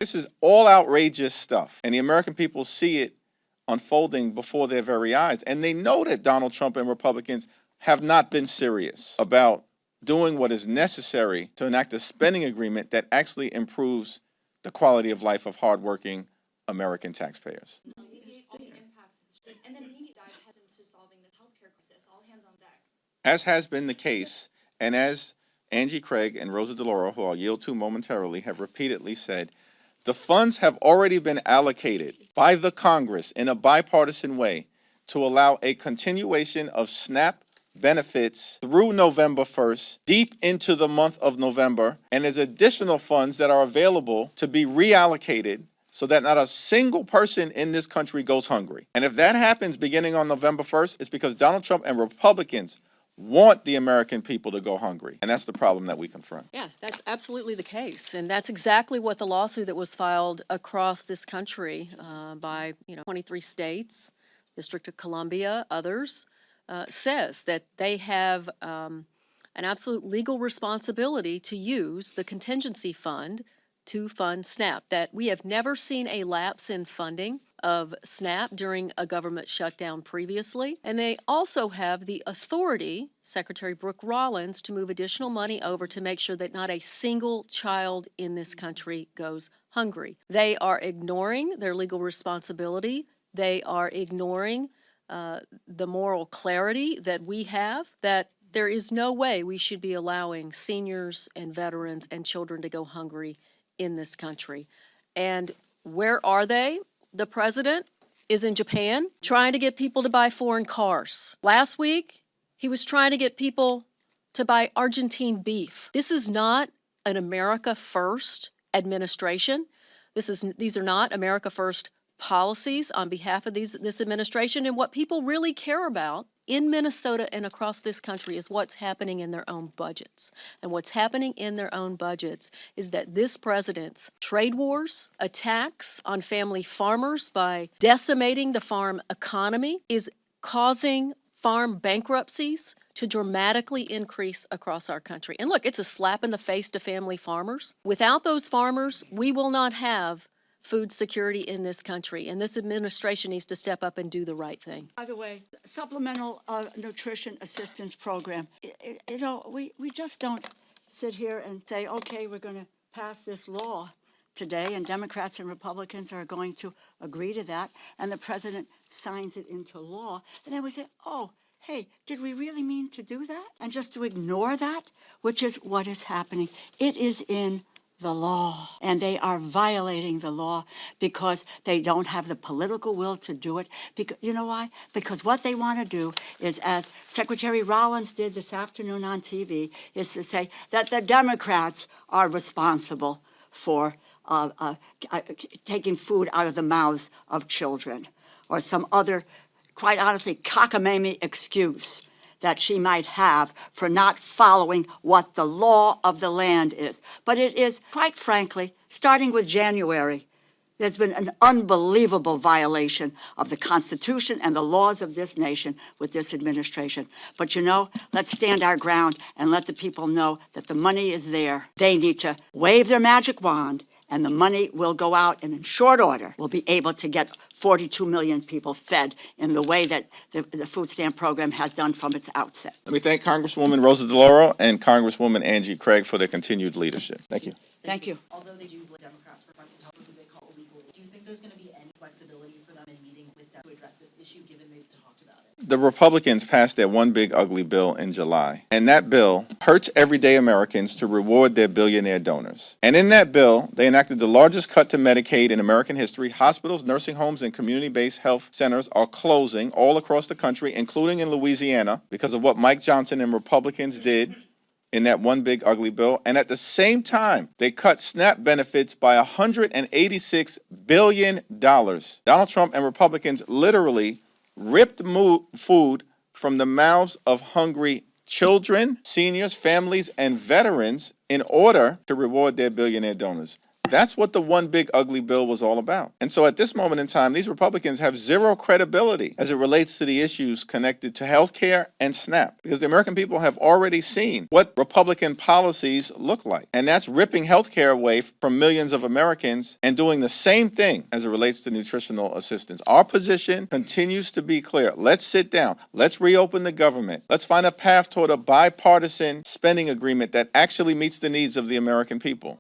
This is all outrageous stuff, and the American people see it unfolding before their very eyes. And they know that Donald Trump and Republicans have not been serious about doing what is necessary to enact a spending agreement that actually improves the quality of life of hardworking American taxpayers. Alleviate all the impacts, and then we need to dive head into solving this healthcare crisis. All hands on deck. As has been the case, and as Angie Craig and Rosa DeLauro, who I'll yield to momentarily, have repeatedly said, the funds have already been allocated by the Congress in a bipartisan way to allow a continuation of SNAP benefits through November 1st, deep into the month of November, and there's additional funds that are available to be reallocated so that not a single person in this country goes hungry. And if that happens beginning on November 1st, it's because Donald Trump and Republicans want the American people to go hungry. And that's the problem that we confront. Yeah, that's absolutely the case. And that's exactly what the lawsuit that was filed across this country by 23 states, District of Columbia, others, says that they have an absolute legal responsibility to use the contingency fund to fund SNAP, that we have never seen a lapse in funding of SNAP during a government shutdown previously. And they also have the authority, Secretary Brooke Rollins, to move additional money over to make sure that not a single child in this country goes hungry. They are ignoring their legal responsibility. They are ignoring the moral clarity that we have, that there is no way we should be allowing seniors and veterans and children to go hungry in this country. And where are they? The president is in Japan trying to get people to buy foreign cars. Last week, he was trying to get people to buy Argentine beef. This is not an America First administration. These are not America First policies on behalf of this administration. And what people really care about in Minnesota and across this country is what's happening in their own budgets. And what's happening in their own budgets is that this president's trade wars, attacks on family farmers by decimating the farm economy, is causing farm bankruptcies to dramatically increase across our country. And look, it's a slap in the face to family farmers. Without those farmers, we will not have food security in this country, and this administration needs to step up and do the right thing. By the way, supplemental nutrition assistance program, we just don't sit here and say, okay, we're going to pass this law today, and Democrats and Republicans are going to agree to that, and the president signs it into law, and then we say, oh, hey, did we really mean to do that? And just to ignore that, which is what is happening. It is in the law, and they are violating the law because they don't have the political will to do it. Because, you know why? Because what they want to do is, as Secretary Rollins did this afternoon on TV, is to say that the Democrats are responsible for taking food out of the mouths of children, or some other, quite honestly, cockamamie excuse that she might have for not following what the law of the land is. But it is, quite frankly, starting with January, there's been an unbelievable violation of the Constitution and the laws of this nation with this administration. But let's stand our ground and let the people know that the money is there. They need to wave their magic wand, and the money will go out, and in short order, we'll be able to get 42 million people fed in the way that the food stamp program has done from its outset. Let me thank Congresswoman Rosa DeLauro and Congresswoman Angie Craig for their continued leadership. Thank you. Thank you. Although they do blame Democrats for funding health, who they call illegal, do you think there's going to be any flexibility for them in meeting with them to address this issue, given they've talked about it? The Republicans passed their one big ugly bill in July, and that bill hurts everyday Americans to reward their billionaire donors. And in that bill, they enacted the largest cut to Medicaid in American history. Hospitals, nursing homes, and community-based health centers are closing all across the country, including in Louisiana, because of what Mike Johnson and Republicans did in that one big ugly bill. And at the same time, they cut SNAP benefits by $186 billion. Donald Trump and Republicans literally ripped food from the mouths of hungry children, seniors, families, and veterans in order to reward their billionaire donors. That's what the one big ugly bill was all about. And so at this moment in time, these Republicans have zero credibility as it relates to the issues connected to health care and SNAP, because the American people have already seen what Republican policies look like. And that's ripping health care away from millions of Americans and doing the same thing as it relates to nutritional assistance. Our position continues to be clear. Let's sit down. Let's reopen the government. Let's find a path toward a bipartisan spending agreement that actually meets the needs of the American people.